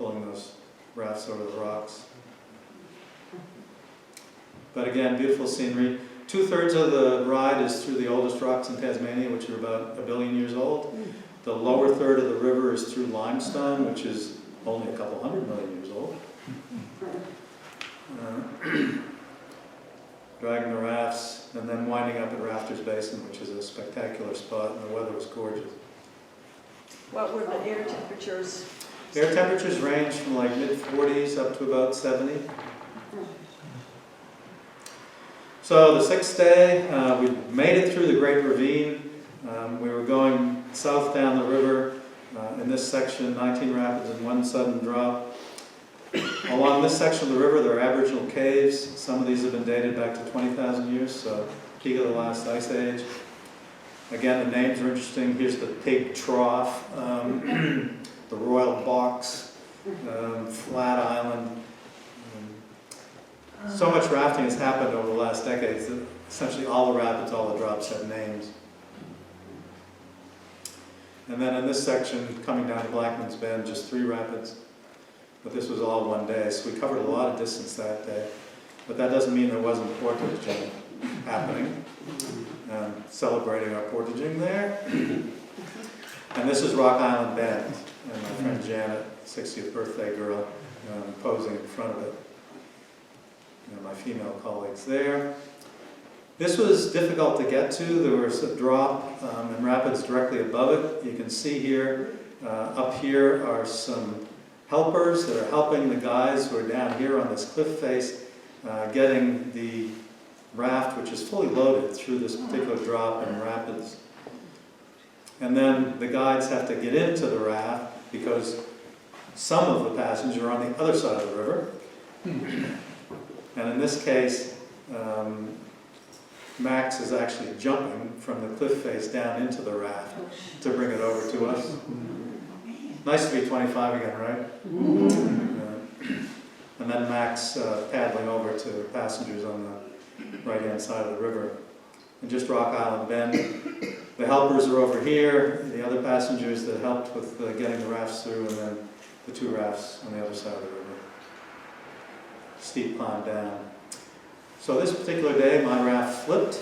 pulling those rafts over the rocks. But again, beautiful scenery. 2/3 of the ride is through the oldest rocks in Tasmania, which are about 1 billion years old. The lower third of the river is through limestone, which is only a couple 100 million years old. Dragging the rafts, and then winding up at Rafters Basin, which is a spectacular spot, and the weather was gorgeous. What were the air temperatures? Air temperatures range from like mid-40s up to about 70. So the 6th day, we made it through the Great Ravine. We were going south down the river. In this section, 19 rapids and 1 sudden drop. Along this section of the river, there are aboriginal caves. Some of these have been dated back to 20,000 years, so peak of the last ice age. Again, the names are interesting. Here's the Pig Trough, the Royal Box, Flat Island. So much rafting has happened over the last decades that essentially all the rapids, all the drops have names. And then in this section, coming down to Blackman's Bend, just 3 rapids. But this was all one day, so we covered a lot of distance that day. But that doesn't mean there wasn't portaging happening. Celebrating our portaging there. And this is Rock Island Bend, and my friend Janet, 60th birthday girl, posing in front of it. And my female colleagues there. This was difficult to get to. There was a drop and rapids directly above it. You can see here, up here are some helpers that are helping the guys who are down here on this cliff face, getting the raft, which is fully loaded, through this particular drop and rapids. And then the guides have to get into the raft because some of the passengers are on the other side of the river. And in this case, Max is actually jumping from the cliff face down into the raft to bring it over to us. Nice to be 25 again, right? And then Max paddling over to passengers on the right-hand side of the river. And just Rock Island Bend. The helpers are over here, the other passengers that helped with getting the rafts through, and then the 2 rafts on the other side of the river. Steep climb down. So this particular day, my raft flipped.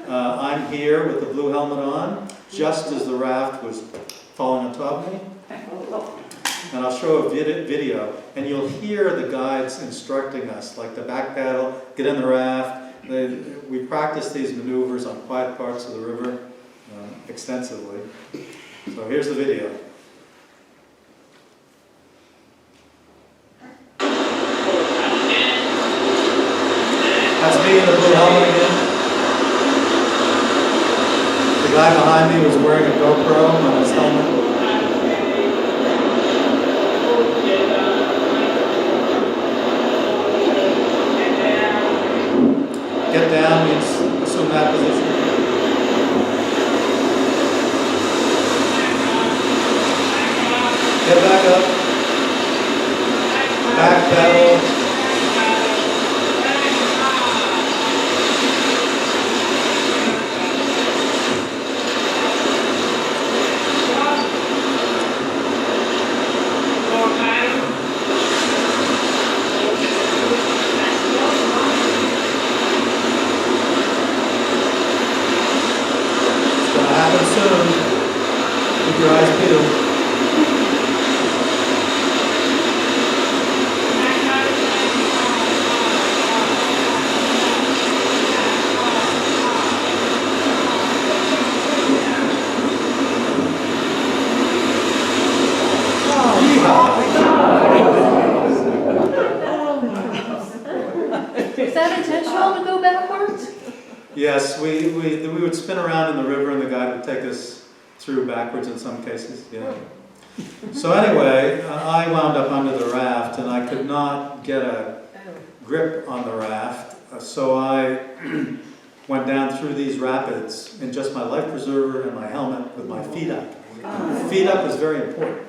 I'm here with the blue helmet on, just as the raft was falling on top of me. And I'll show a video, and you'll hear the guides instructing us, like the back paddle, get in the raft. We practice these maneuvers on quiet parts of the river extensively. So here's the video. That's me in the blue helmet again. The guy behind me was wearing a GoPro on his helmet. Get down means assume that position. Get back up. Back pedal. Soon. Keep your eyes peeled. Is that intentional to go backwards? Yes, we would spin around in the river and the guide would take us through backwards in some cases, yeah. So anyway, I wound up under the raft and I could not get a grip on the raft, so I went down through these rapids in just my life preserver and my helmet with my feet up. Feet up is very important.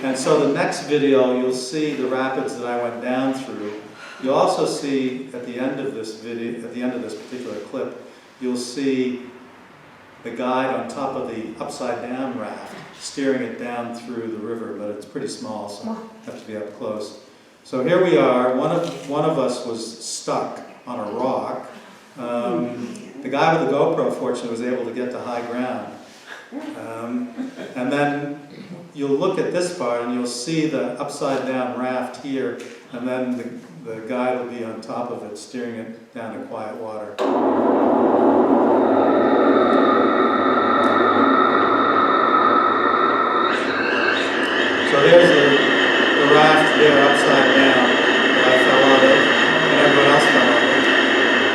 And so the next video you'll see the rapids that I went down through. You'll also see at the end of this video, at the end of this particular clip, you'll see the guide on top of the upside down raft, steering it down through the river, but it's pretty small, so you have to be up close. So here we are. One of us was stuck on a rock. The guy with the GoPro, fortunately, was able to get to high ground. And then you'll look at this part and you'll see the upside down raft here, and then the guide will be on top of it, steering it down to quiet water. So there's the raft there upside down that I fell out of, and everyone else fell out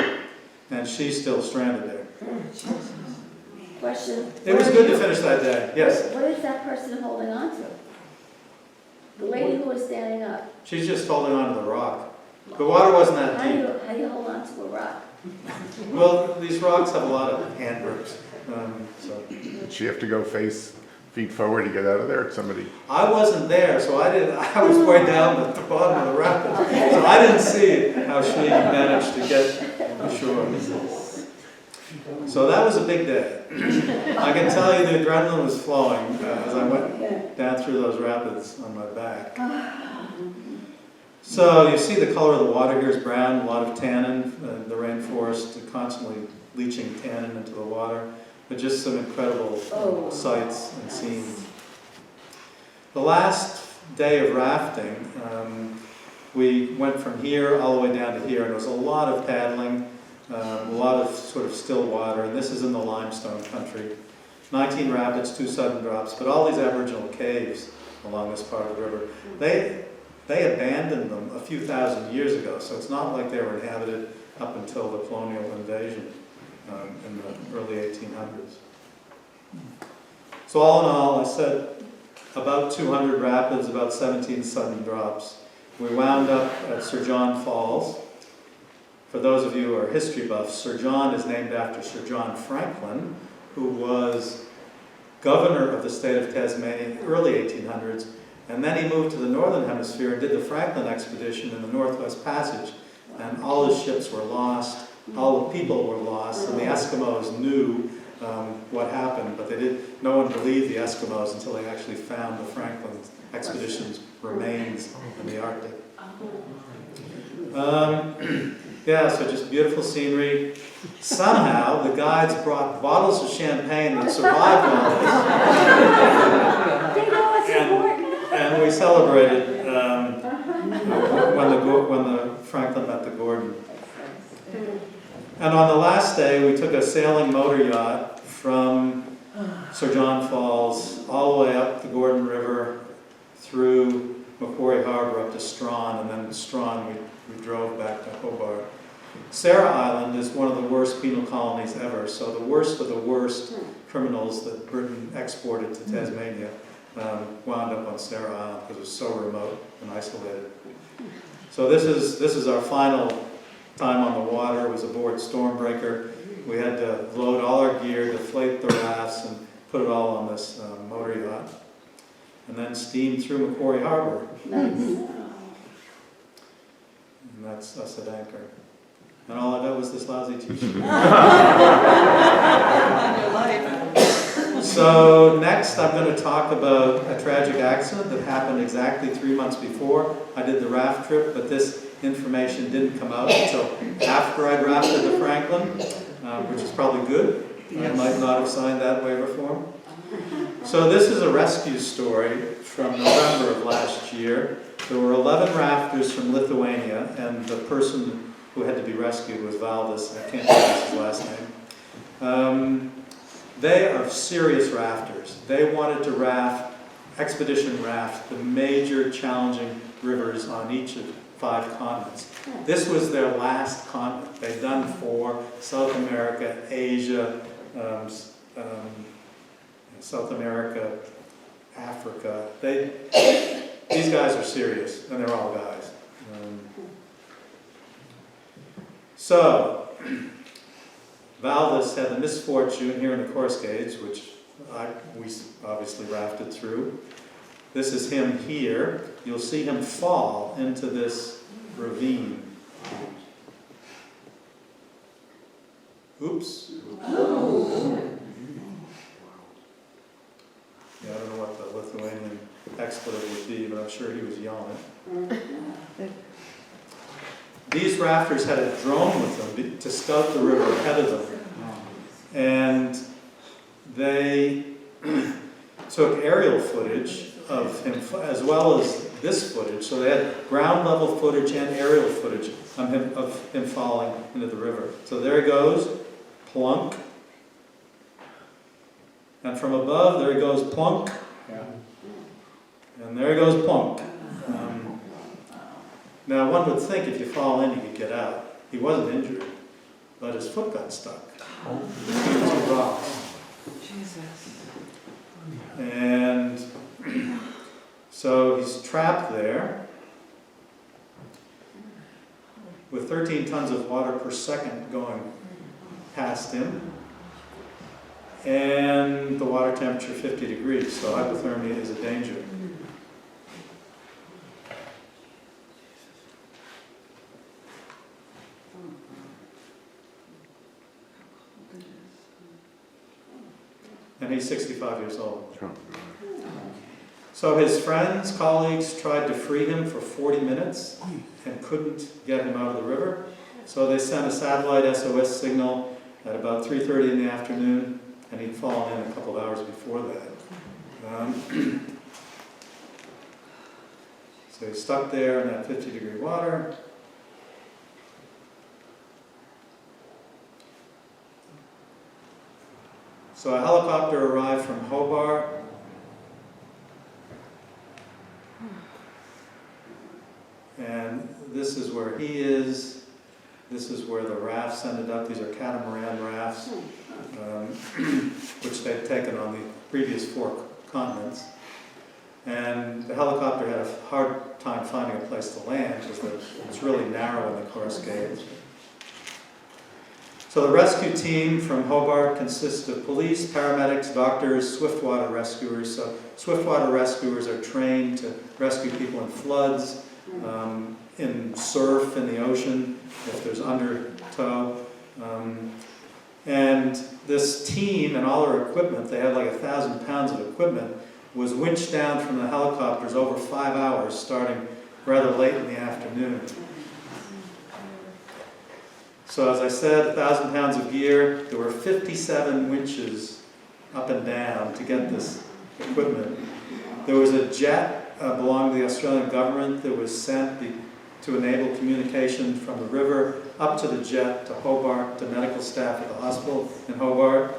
of. And she's still stranded there. Question. It was good to finish that day, yes. What is that person holding on to? The lady who was standing up. She's just holding on to the rock. The water wasn't that How deep. do you hold on to a rock? Well, these rocks have a lot of hand grips. So. Did she have to go feet forward to get out of there? Somebody. I wasn't there, so I was way down at the bottom of the rapids. So I didn't see how she managed to get ashore. So that was a big day. I can tell you the adrenaline was flowing as I went down through those rapids on my back. So you see the color of the water here is brown, a lot of tannin, the rainforest constantly leaching tannin into the water, but just some incredible sights and scenes. The last day of rafting, we went from here all the way down to here, and there was a lot of paddling, a lot of sort of still water, and this is in the limestone country. 19 rapids, 2 sudden drops, but all these aboriginal caves along this part of the river. They abandoned them a few thousand years ago, so it's not like they were inhabited up until the colonial invasion in the early 1800s. So all in all, I said about 200 rapids, about 17 sudden drops. We wound up at Sir John Falls. For those of you who are history buffs, Sir John is named after Sir John Franklin, who was governor of the state of Tasmania in the early 1800s, and then he moved to the northern hemisphere and did the Franklin expedition in the Northwest Passage, and all his ships were lost, all the people were lost, and the Eskimos knew what happened, but no one believed the Eskimos until they actually found the Franklin expedition's remains in the Arctic. Yeah, so just beautiful scenery. Somehow, the guides brought bottles of champagne that survived all this. They know it's important. And we celebrated when the Franklin met the Gordon. And on the last day, we took a sailing motor yacht from Sir John Falls all the way up the Gordon River through Macquarie Harbour up to Strawn, and then Strawn we drove back to Hobart. Sarah Island is one of the worst penal colonies ever, so the worst of the worst criminals that Britain exported to Tasmania wound up on Sarah Island because it was so remote and isolated. So this is our final time on the water. It was aboard Stormbreaker. We had to load all our gear, deflate the rafts, and put it all on this motor yacht, and then steam through Macquarie Harbour. And that's us at anchor. And all I got was this lousy t-shirt. So next I'm going to talk about a tragic accident that happened exactly 3 months before I did the raft trip, but this information didn't come out until after I'd rafted the Franklin, which is probably good. I might not have signed that waiver form. So this is a rescue story from November of last year. There were 11 rafters from Lithuania, and the person who had to be rescued was Valdis. I can't pronounce his last name. They are serious rafters. They wanted to expedition raft the major challenging rivers on each of 5 continents. This was their last continent. They'd done 4: South America, Asia, South America, Africa. These guys are serious, and they're all guys. So, Valdis had the misfortune here in the course gauge, which we obviously rafted through. This is him here. You'll see him fall into this ravine. Oops. Lithuanian expletive would be, but I'm sure he was yelling it. These rafters had a drone with them to scout the river ahead of them. And they took aerial footage of him as well as this footage. So they had ground level footage and aerial footage of him falling into the river. So there he goes, plunk. And from above, there he goes, plunk. And there he goes, plunk. Now, one would think if you fall in, you could get out. He wasn't injured, but his foot got stuck. Between two rocks. And so he's trapped there with 13 tons of water per second going past him. And the water temperature 50 degrees, so hypothermia is a danger. And he's 65 years old. Sure. So his friends, colleagues tried to free him for 40 minutes and couldn't get him out of the river. So they sent a satellite SOS signal at about 3:30 in the afternoon, and he'd fallen in a couple of hours before that. So he's stuck there in that 50-degree water. So a helicopter arrived from Hobart. And this is where he is. This is where the rafts ended up. These are catamaran rafts, which they'd taken on the previous 4 continents. And the helicopter had a hard time finding a place to land because it's really narrow in the Cascades. So the rescue team from Hobart consists of police, paramedics, doctors, swiftwater rescuers. So swiftwater rescuers are trained to rescue people in floods, in surf in the ocean, if there's undertow. And this team and all their equipment, they had like 1,000 pounds of equipment, was winched down from the helicopters over 5 hours, starting rather late in the afternoon. So as I said, 1,000 pounds of gear. There were 57 winches up and down to get this equipment. There was a jet belonging to the Australian government that was sent to enable communication from the river up to the jet to Hobart, to medical staff at the hospital in Hobart.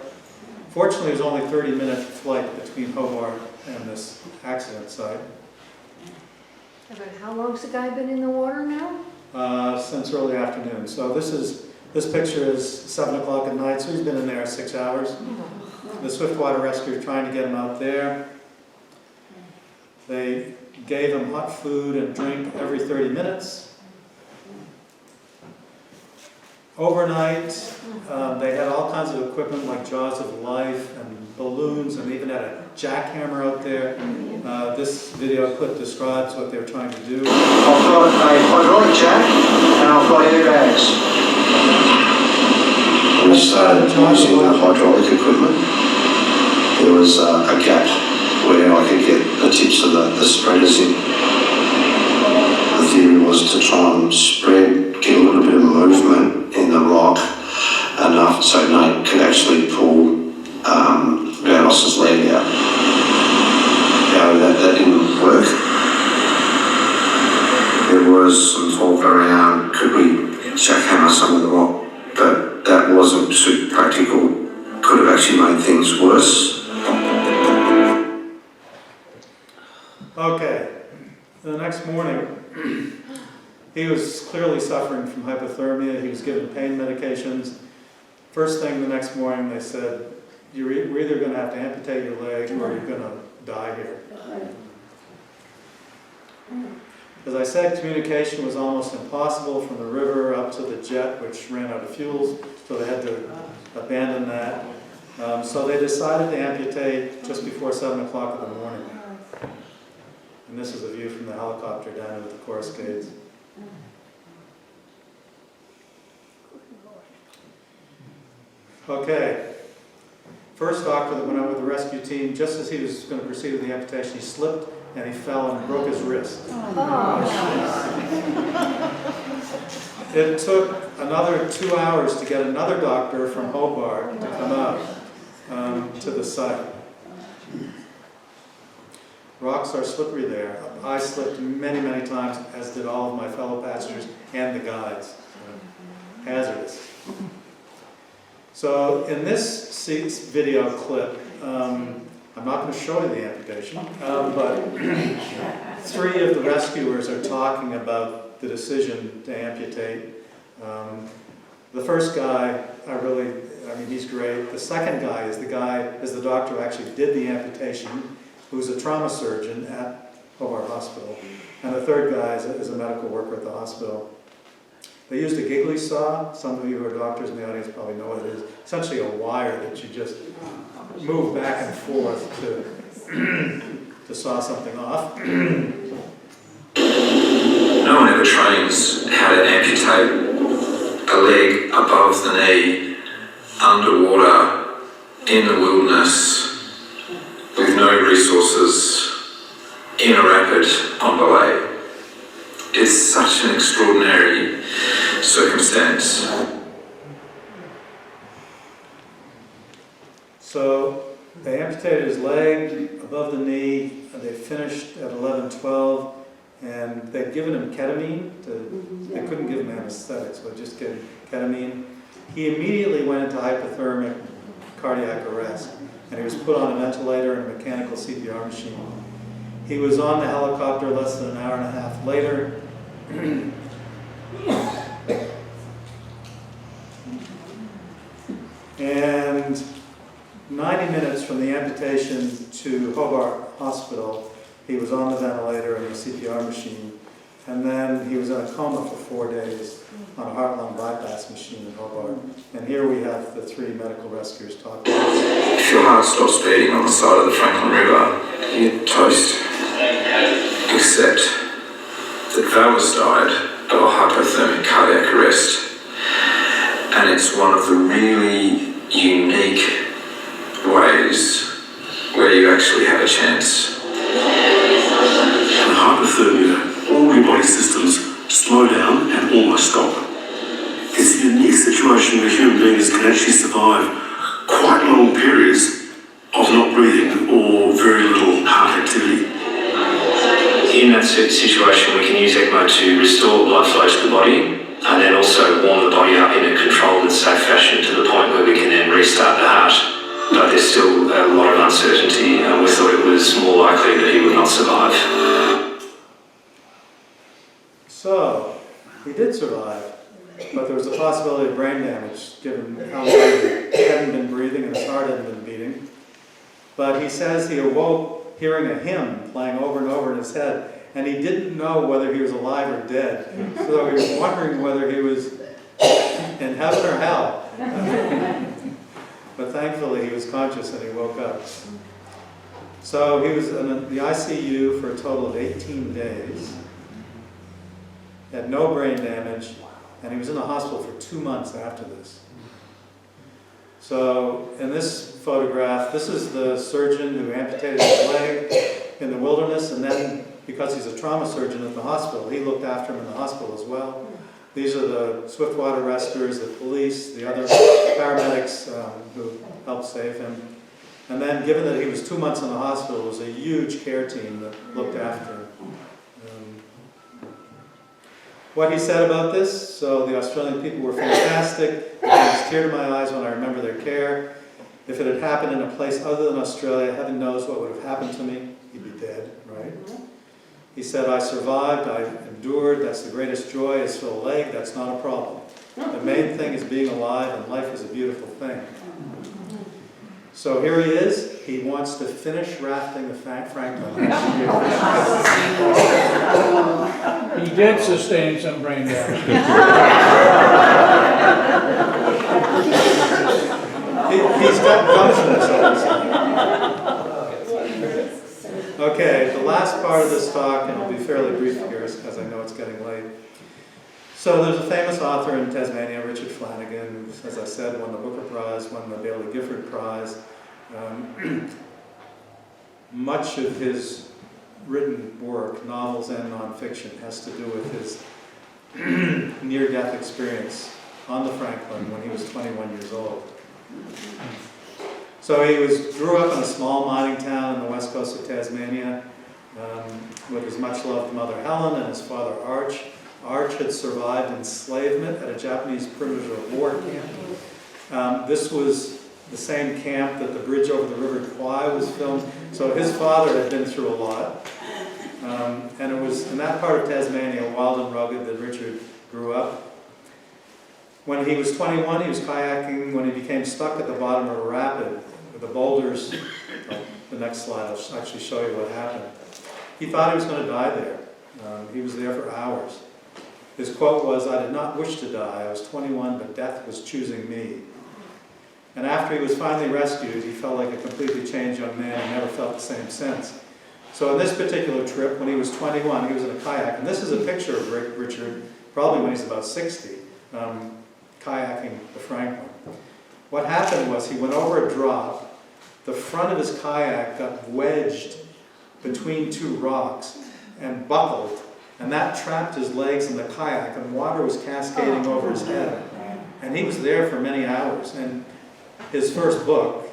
Fortunately, it was only a 30-minute flight between Hobart and this accident site. But how long's the guy been in the water now? Since early afternoon. So this picture is 7 o'clock at night, so he's been in there 6 hours. The swiftwater rescue trying to get him out there. They gave him hot food and drink every 30 minutes. Overnight, they had all kinds of equipment like jaws of life and balloons, and even had a jackhammer out there. This video clip describes what they were trying to do. I've got a hydraulic jack and I've got airbags. When we started using the hydraulic equipment, there was a gap where I could get the tips of the spreaders in. The theory was to try and spread, get a little bit of movement in the rock, enough so Nate could actually pull Vanos's leg out. That didn't work. There was some talk around, could we jackhammer some of the rock, but that wasn't super practical. Could have actually made things worse. Okay, the next morning, he was clearly suffering from hypothermia. He was given pain medications. First thing the next morning, they said, we're either going to have to amputate your leg or you're going to die here. As I said, communication was almost impossible from the river up to the jet, which ran out of fuels, so they had to abandon that. So they decided to amputate just before 7 o'clock in the morning. And this is a view from the helicopter down into the Cascades. Okay. First doctor that went out with the rescue team, just as he was going to proceed with the amputation, he slipped and he fell and broke his wrist. It took another 2 hours to get another doctor from Hobart to come out to the site. Rocks are slippery there. I slipped many, many times, as did all of my fellow passengers and the guides. Hazardous. So in this video clip, I'm not going to show you the amputation, but 3 of the rescuers are talking about the decision to amputate. The first guy, I mean, he's great. The second guy is the doctor who actually did the amputation, who's a trauma surgeon at Hobart Hospital. And the third guy is a medical worker at the hospital. They used a giggly saw. Some of you who are doctors in the audience probably know what it is. Essentially a wire that you just move back and forth to saw something off. No one ever trains how to amputate a leg above the knee, underwater, in the wilderness, with no resources, in a rapid on belay. It's such an extraordinary circumstance. So they amputated his leg above the knee. They finished at 11:12, and they'd given him ketamine. They couldn't give him anesthetic, so just gave him ketamine. He immediately went into hypothermic cardiac arrest, and he was put on a ventilator and a mechanical CPR machine. He was on the helicopter less than an hour and a half later. And 90 minutes from the amputation to Hobart Hospital, he was on the ventilator and a CPR machine. And then he was in a coma for 4 days on a heart-lung bypass machine in Hobart. And here we have the 3 medical rescuers talking. If your heart stops beating on the side of the Franklin River, you're toast. Except that Vallis died of a hypothermic cardiac arrest. And it's one of the really unique ways where you actually have a chance. In hypothermia, all your body systems slow down and almost stop. It's a unique situation where human beings can actually survive quite long periods of not breathing or very little heart activity. In that situation, we can use ECMO to restore blood flow to the body and then also warm the body up in a controlled and safe fashion to the point where we can then restart the heart. But there's still a lot of uncertainty, and we thought it was more likely that he would not survive. So, he did survive, but there was a possibility of brain damage given how long he hadn't been breathing and his heart hadn't been beating. But he says he awoke hearing a hymn playing over and over in his head, and he didn't know whether he was alive or dead. So he was wondering whether he was in heaven or hell. But thankfully he was conscious and he woke up. So he was in the ICU for a total of 18 days. He had no brain damage, and he was in the hospital for 2 months after this. So in this photograph, this is the surgeon who amputated his leg in the wilderness, and then because he's a trauma surgeon at the hospital, he looked after him in the hospital as well. These are the swiftwater rescuers, the police, the other paramedics who helped save him. And then, given that he was 2 months in the hospital, it was a huge care team that looked after him. What he said about this, so the Australian people were fantastic. It brings a tear to my eyes when I remember their care. If it had happened in a place other than Australia, heaven knows what would have happened to me. He'd be dead, right? He said, I survived, I endured, that's the greatest joy, is for a leg, that's not a problem. The main thing is being alive, and life is a beautiful thing. So here he is. He wants to finish rafting the Franklin. He did sustain some brain damage. He's got gumption. Okay, the last part of this talk, and it'll be fairly brief here because I know it's getting late. So there's a famous author in Tasmania, Richard Flanagan, who, as I said, won the Booker Prize, won the Bailey Gifford Prize. Much of his written work, novels and nonfiction, has to do with his near-death experience on the Franklin when he was 21 years old. So he grew up in a small mining town in the west coast of Tasmania with his much-loved mother Helen and his father Arch. Arch had survived enslavement at a Japanese prisoner of war camp. This was the same camp that the bridge over the River Kwai was filmed. So his father had been through a lot. And it was in that part of Tasmania, wild and rugged, that Richard grew up. When he was 21, he was kayaking when he became stuck at the bottom of a rapid with the boulders. The next slide, I'll actually show you what happened. He thought he was going to die there. He was there for hours. His quote was, "I did not wish to die. I was 21, but death was choosing me." And after he was finally rescued, he felt like a completely changed young man and never felt the same since. So on this particular trip, when he was 21, he was in a kayak. And this is a picture of Richard, probably when he's about 60, kayaking the Franklin. What happened was he went over a drop. The front of his kayak got wedged between two rocks and buckled. And that trapped his legs in the kayak, and water was cascading over his head. And he was there for many hours. And his first book,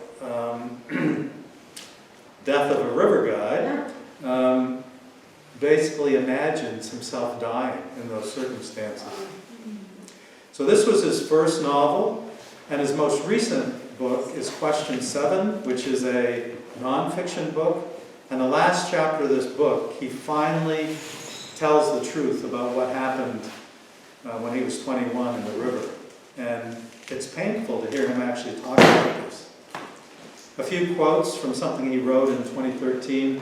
Death of a River Guide, basically imagines himself dying in those circumstances. So this was his first novel, and his most recent book is Question 7, which is a nonfiction book. And the last chapter of this book, he finally tells the truth about what happened when he was 21 in the river. And it's painful to hear him actually talk about this. A few quotes from something he wrote in 2013.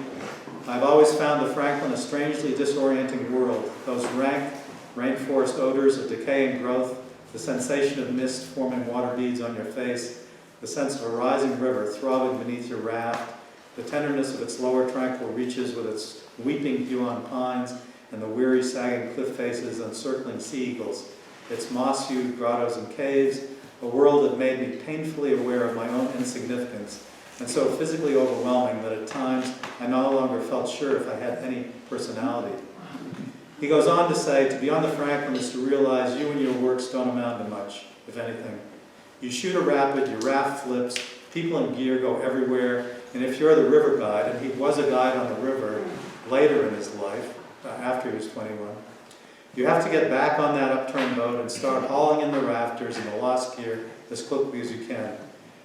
"I've always found the Franklin a strangely disorienting world. Those rank rainforest odors of decay and growth, the sensation of mist forming water beads on your face, the sense of a rising river throbbing beneath your raft, the tenderness of its lower tranquil reaches with its weeping huon pines and the weary sagging cliff faces and circling sea eagles, its moss-hued grottos and caves, a world that made me painfully aware of my own insignificance, and so physically overwhelming that at times I no longer felt sure if I had any personality." He goes on to say, "To be on the Franklin is to realize you and your works don't amount to much, if anything. You shoot a rapid, your raft flips, people and gear go everywhere, and if you're the river guide," and he was a guide on the river later in his life, after he was 21, "you have to get back on that upturned boat and start hauling in the rafters and the lost gear as quickly as you can.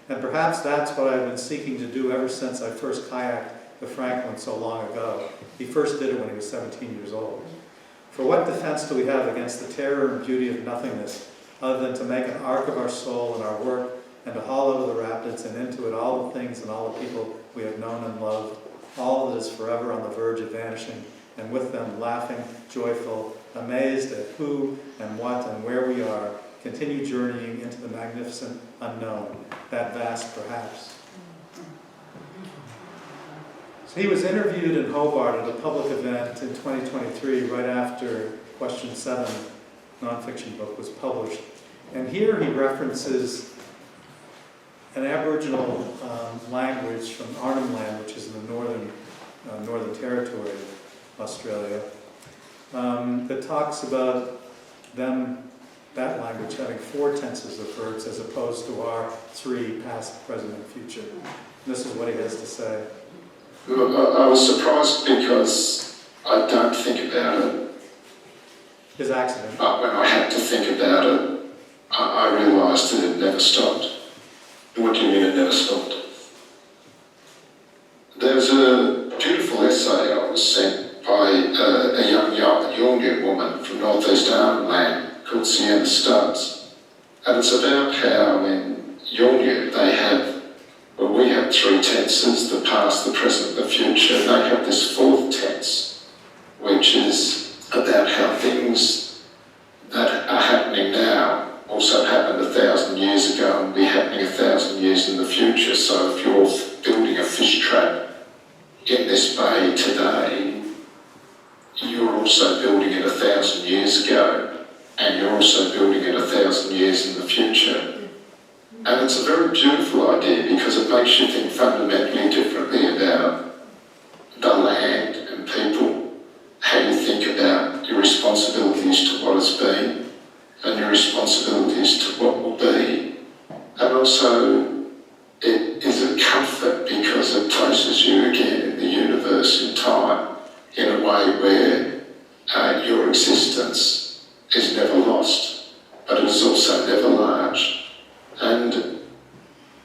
And perhaps that's what I've been seeking to do ever since I first kayaked the Franklin so long ago." He first did it when he was 17 years old. "For what defense do we have against the terror and beauty of nothingness, other than to make an ark of our soul and our work, and to haul over the rapids and into it all the things and all the people we have known and loved, all that is forever on the verge of vanishing, and with them laughing, joyful, amazed at who and what and where we are, continue journeying into the magnificent unknown, that vast perhaps." So he was interviewed in Hobart at a public event in 2023, right after Question 7 nonfiction book was published. And here he references an Aboriginal language from Arnhem Land, which is in the Northern Territory of Australia, that talks about that language having 4 tenses of verbs as opposed to our 3, past, present, and future. And this is what he has to say. I was surprised because I don't think about it. His accident. But when I had to think about it, I realised that it never stopped. What do you mean it never stopped? There's a beautiful essay I was sent by a young Yolngu woman from northeast Arnhem Land called Sienna Studs. And it's about how in Yolngu we have 3 tenses, the past, the present, the future. They have this 4th tense, which is about how things that are happening now also happened 1,000 years ago and will be happening 1,000 years in the future. So if you're building a fish trap in this bay today, you're also building it 1,000 years ago, and you're also building it 1,000 years in the future. And it's a very beautiful idea because it makes you think fundamentally differently about the land and people, how you think about your responsibilities to what has been and your responsibilities to what will be. And also, it is a comfort because it places you again in the universe in time in a way where your existence is never lost, but it is also never large. And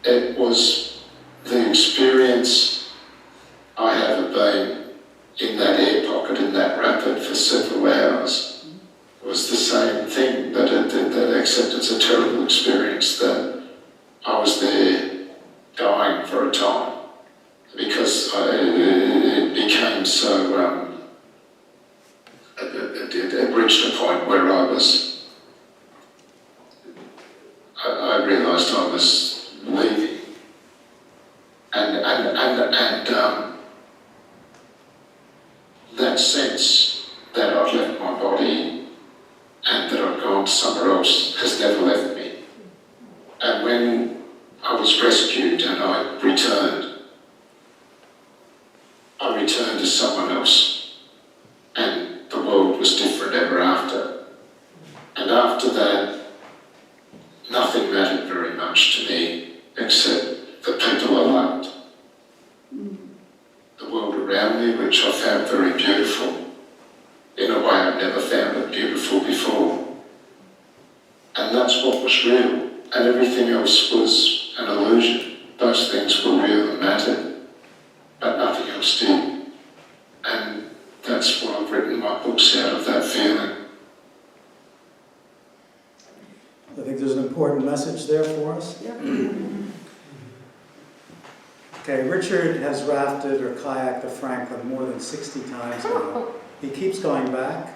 it was the experience I have of being in that air pocket, in that rapid for several hours, was the same thing, except it's a terrible experience that I was there dying for a time because it became so, it reached a point where I realised I was leaving, and that sense that I'd left my body and that I'd gone somewhere else has never left me. And when I was rescued and I returned to someone else, and the world was different ever after. And after that, nothing mattered very much to me except the people I loved. The world around me, which I found very beautiful, in a way I'd never found it beautiful before. And that's what was real, and everything else was an illusion. Those things were real and mattered, but nothing else did. And that's what I've written my books out of, that feeling. I think there's an important message there for us. Yep. Okay, Richard has rafted or kayaked the Franklin more than 60 times now. He keeps going back.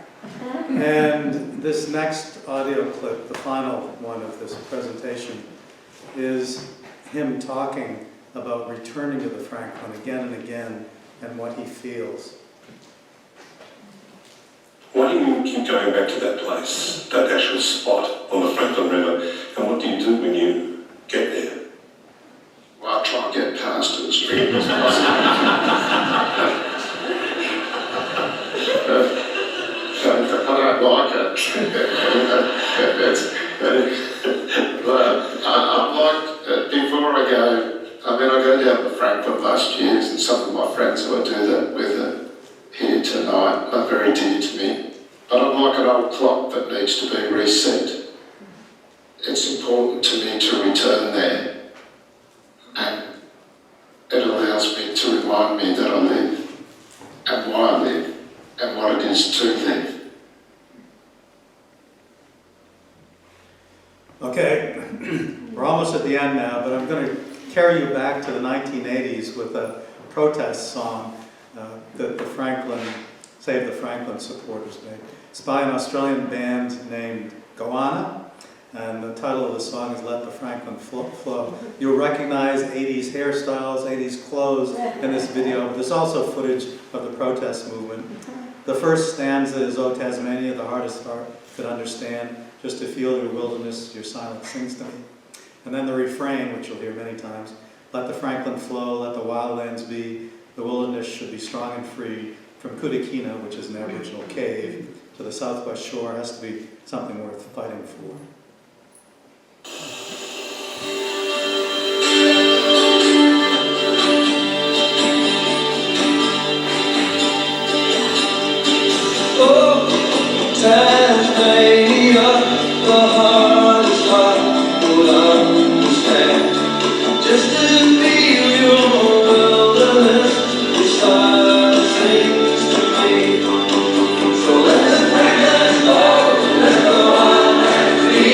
And this next audio clip, the final one of this presentation, is him talking about returning to the Franklin again and again and what he feels. Why do you keep going back to that place, that actual spot on the Franklin River, and what do you do when you get there? Well, I'll try and get past it as quickly as possible. I don't like it. But I'm like, before I go down the Franklin most years, and some of my friends who I do that with here tonight are very dear to me. But I'm like an old clock that needs to be reset. It's important to me to return there, and it allows me to remind me that I live, and why I live, and what it is to live. Okay, we're almost at the end now, but I'm going to carry you back to the 1980s with a protest song that the Franklin, Save the Franklin supporters made. It's by an Australian band named Goanna, and the title of the song is Let the Franklin Flow. You'll recognize 80s hairstyles, 80s clothes in this video, but there's also footage of the protest movement. The first stanza is, "O Tasmania, the hardest heart could understand, just to feel your wilderness, your silence sings to me." And then the refrain, which you'll hear many times, "Let the Franklin flow, let the wildlands be, the wilderness should be strong and free, from Kudikina, which is an Aboriginal cave, to the southwest shore has to be something worth fighting for." Tasmania, the hardest heart would understand. Just to feel your wilderness, your silence sings to me. So let the Franklin flow, let the wildlands be,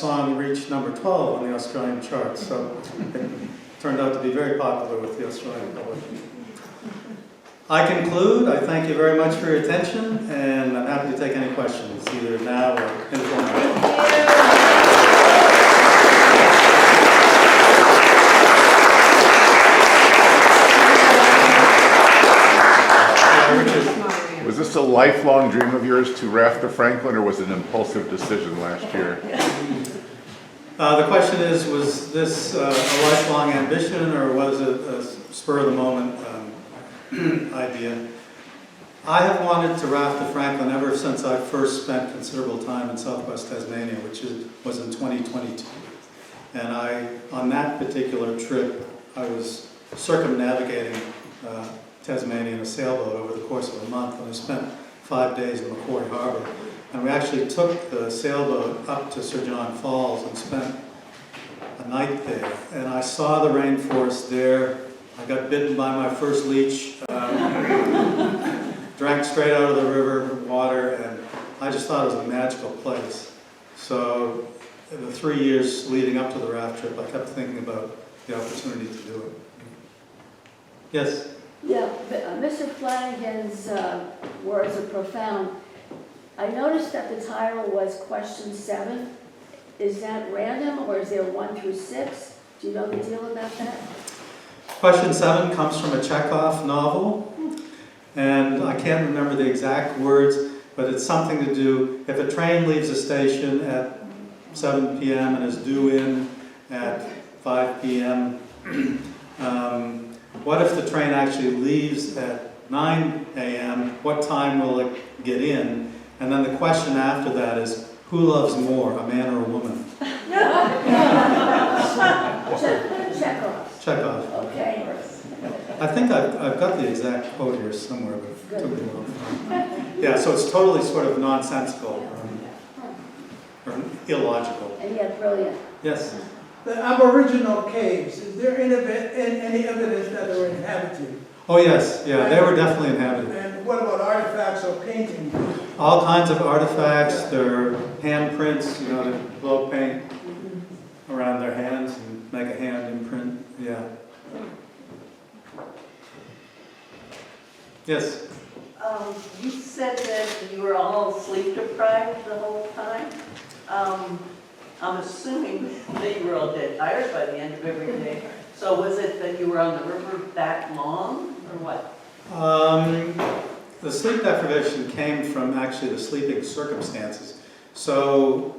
song reached number 12 on the Australian charts, so it turned out to be very popular with the Australian public. I conclude. I thank you very much for your attention, and I'm happy to take any questions, either now or informally. Was this a lifelong dream of yours to raft the Franklin, or was it an impulsive decision last year? The question is, was this a lifelong ambition, or was it a spur-of-the-moment idea? I have wanted to raft the Franklin ever since I first spent considerable time in southwest Tasmania, which was in 2022. And on that particular trip, I was circumnavigating Tasmania in a sailboat over the course of a month, and I spent 5 days in Macquarie Harbour. And we actually took the sailboat up to Sir John Falls and spent a night there. And I saw the rainforest there. I got bitten by my first leech, drank straight out of the river water, and I just thought it was a magical place. So in the 3 years leading up to the raft trip, I kept thinking about the opportunity to do it. Yes? Yeah, Mr. Flanagan's words are profound. I noticed that the title was question 7. Is that random, or is there 1 through 6? Do you know the deal about that? Question 7 comes from a Chekhov novel, and I can't remember the exact words, but it's something to do, if a train leaves a station at 7 p.m. and is due in at 5 p.m., what if the train actually leaves at 9 a.m., what time will it get in? And then the question after that is, who loves more, a man or a woman? Chekhov. Chekhov. Okay. I think I've got the exact quote here somewhere, but it took me a while. Yeah, so it's totally sort of nonsensical or illogical. And yet brilliant. Yes? The Aboriginal caves, is there any evidence that they were inhabited? Oh yes, yeah, they were definitely inhabited. And what about artifacts or paintings? All kinds of artifacts, their handprints, you know, they blow paint around their hands and make a hand imprint, yeah. Yes? You said that you were all sleep deprived the whole time. I'm assuming that you were all dead tired by the end of every day. So was it that you were on the river that long, or what? The sleep deprivation came from actually the sleeping circumstances. So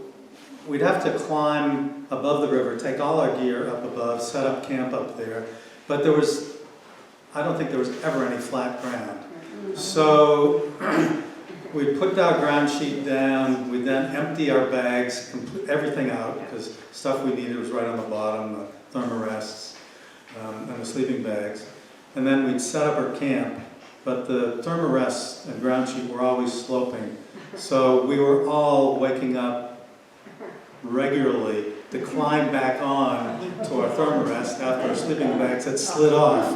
we'd have to climb above the river, take all our gear up above, set up camp up there. But I don't think there was ever any flat ground. So we put our ground sheet down, we then empty our bags, everything out, because stuff we needed was right on the bottom, the thermarests and the sleeping bags. And then we'd set up our camp, but the thermarests and ground sheet were always sloping. So we were all waking up regularly to climb back on to our thermarest after our sleeping bags had slid off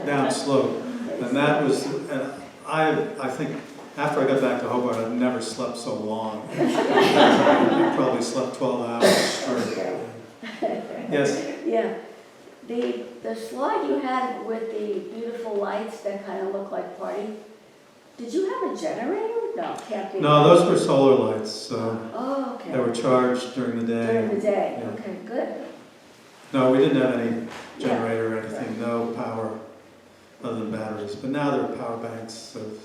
down slope. And that was, and I think after I got back to Hobart, I've never slept so long. I probably slept 12 hours straight. Yes? Yeah. The slide you had with the beautiful lights that kind of look like party, did you have a generator? No, can't be. No, those were solar lights, so oh, okay. They were charged during the day. During the day, Yeah. okay, good. No, we didn't have any generator or anything, no power other than batteries. But now there are power banks, so you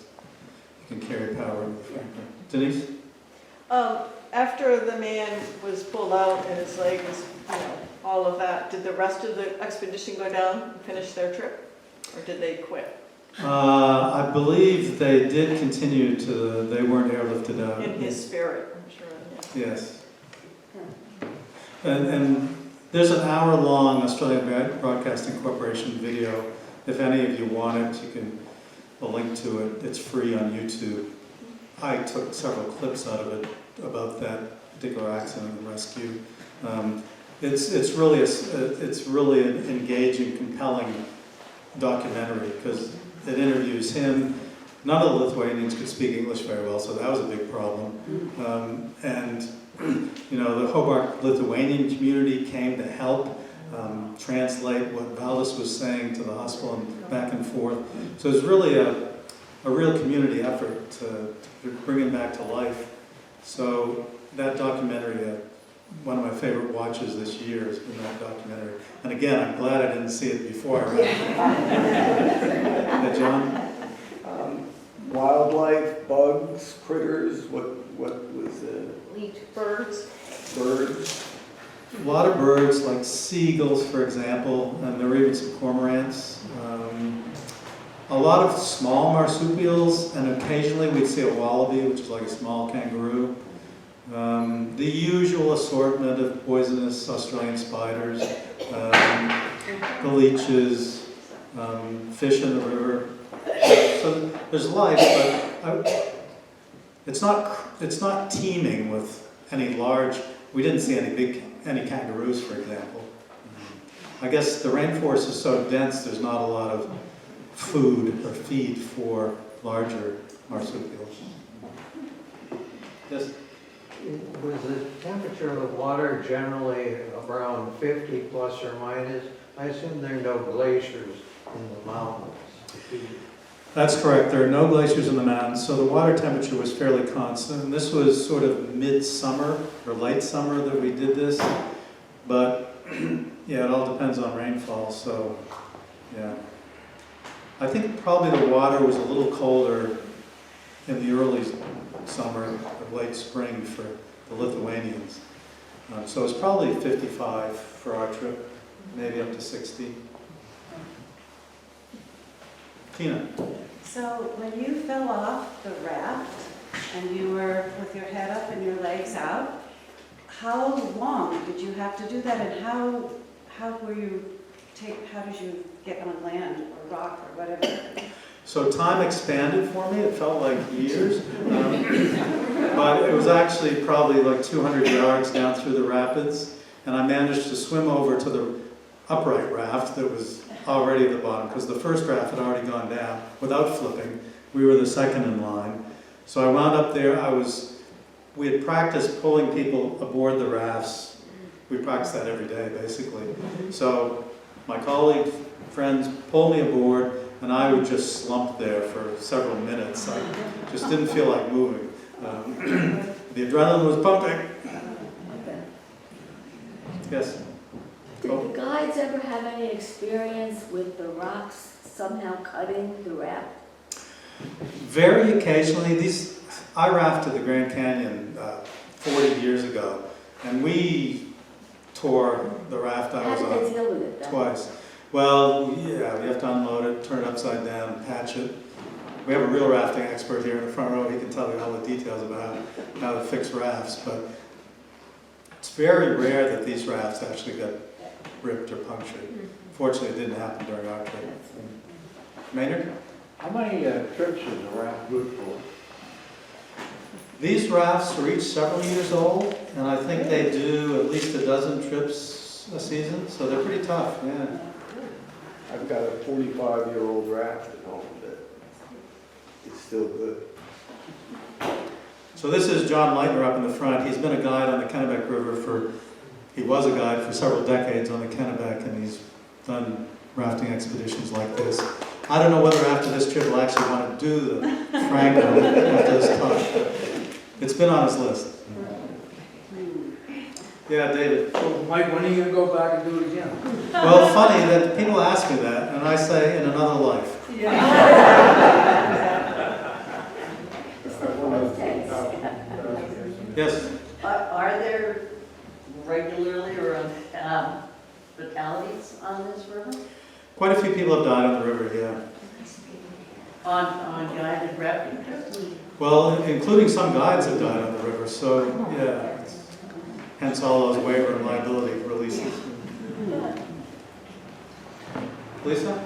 can carry power. Denise? After the man was pulled out and his leg was, all of that, did the rest of the expedition go down and finish their trip? Or did they quit? I believe they did continue to, they weren't airlifted out. In his spirit, I'm sure, yeah. Yes. And there's an hour-long Australian Broadcasting Corporation video. If any of you want it, you can, a link to it. It's free on YouTube. I took several clips out of it about that particular accident and rescue. It's really an engaging, compelling documentary because it interviews him. None of the Lithuanians could speak English very well, so that was a big problem. And the Hobart Lithuanian community came to help translate what Valdis was saying to the hospital and back and forth. So it's really a real community effort to bring him back to life. So that documentary, one of my favorite watches this year has been that documentary. And again, I'm glad I didn't see it before I read it. Yeah, John? Wildlife, bugs, critters, what was it? Birds. Birds? A lot of birds, like seagulls, for example, and there were even some cormorants. A lot of small marsupials, and occasionally we'd see a wallaby, which is like a small kangaroo. The usual assortment of poisonous Australian spiders, the leeches, fish in the river. So there's life, but it's not teeming with any large. We didn't see any kangaroos, for example. I guess the rainforest is so dense. There's not a lot of food or feed for larger marsupials. Yes. Was the temperature of the water generally around 50 plus or minus? I assume there are no glaciers in the mountains. That's correct. There are no glaciers in the mountains, so the water temperature was fairly constant. And this was sort of mid-summer or late summer that we did this. But yeah, it all depends on rainfall, so yeah. I think probably the water was a little colder in the early summer or late spring for the Lithuanians. So it's probably 55 for our trip, maybe up to 60. Tina. So when you fell off the raft and you were with your head up and your legs out, how long did you have to do that, and how did you get on land or rock or whatever? So time expanded for me. It felt like years, but it was actually probably like 200 yards down through the rapids, and I managed to swim over to the upright raft that was already at the bottom, because the first raft had already gone down without flipping. We were the second in line. So I wound up there. We had practiced pulling people aboard the rafts. We practiced that every day, basically. So my colleague friends pulled me aboard, and I would just slump there for several minutes. I just didn't feel like moving. The adrenaline was pumping. Yes? Did the guides ever have any experience with the rocks somehow cutting the raft? Very occasionally. I rafted the Grand Canyon 40 years ago, and we tore the raft I was How did they deal with it, on twice. Well, yeah, we have to unload it, turn it upside down, patch it. We have a real rafting expert here in the front row. He can tell you all the details about how to fix rafts, but it's very rare that these rafts actually got ripped or punctured. Fortunately, it didn't happen during our trip. Maynard? How many trips is a raft good for? These rafts are each several years old, and I think they do at least a dozen trips a season, so they're pretty tough, yeah. I've got a 45-year-old raft at home that is still good. So this is John Leitner up in the front. He's been a guide on the Kennebec River he was a guide for several decades on the Kennebec, and he's done rafting expeditions like this. I don't know whether after this trip he'll actually want to do the Franklin at this time. It's been on his list. Yeah, David. So Mike, when are you going to go back and do it again? Well, funny that people ask me that, and I say in another life. Yes? Are there regularly or fatalities on this river? Quite a few people have died on the river, yeah. On guided rafting trips? Well, including some guides have died on the river, so yeah. Hence all those waiver and liability releases. Lisa?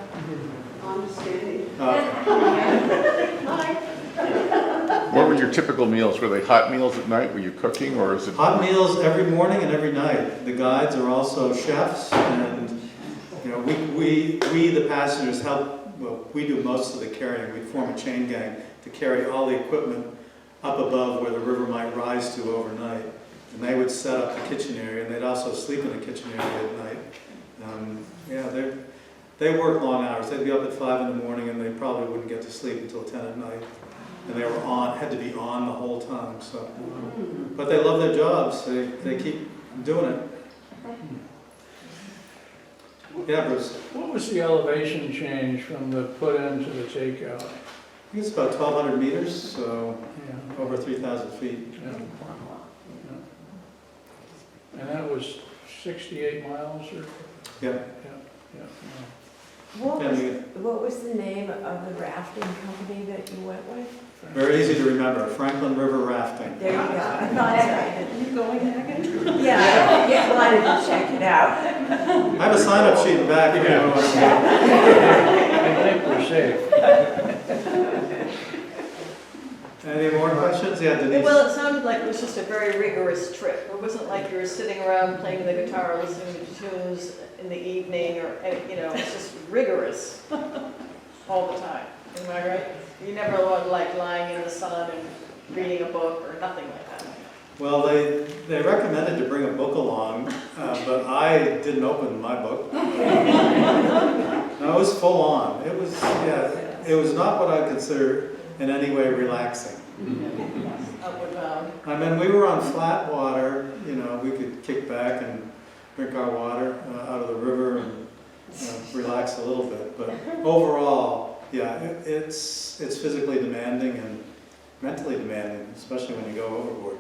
I'm standing. What were your typical meals? Were they hot meals at night? Were you cooking, or is it? Hot meals every morning and every night. The guides are also chefs, and we the passengers help. Well, we do most of the carrying. We form a chain gang to carry all the equipment up above where the river might rise to overnight. And they would set up the kitchen area, and they'd also sleep in the kitchen area at night. Yeah, they work long hours. They'd be up at 5 in the morning, and they probably wouldn't get to sleep until 10 at night. And they were had to be on the whole time. So, but they love their jobs. They keep doing it. Yeah, Bruce. What was the elevation change from the put-in to the takeout? I think it's about 1,200 meters, so Yeah. over 3,000 feet. Yeah. And that was 68 miles or? Yeah. Yeah. What was the name of the rafting company that you went with? Very easy to remember, Franklin River Rafting. There you go. I thought so. You going again? Yeah, I wanted to check it out. I have a sign-up sheet in the back. If you know what I think we're safe. Any more questions? Yeah, Denise? Well, it sounded like it was just a very rigorous trip. It wasn't like you were sitting around playing the guitar, listening to tunes in the evening, or, you know, it's just rigorous all the time. Am I right? You never like lying in the sun and reading a book or nothing like that. Well, they recommended to bring a book along, but I didn't open my book. No, it was full on. It was not what I consider in any way relaxing. Upward bound. I mean, we were on flat water, you know, we could kick back and drink our water out of the river and relax a little bit. But overall, yeah, it's physically demanding and mentally demanding, especially when you go overboard.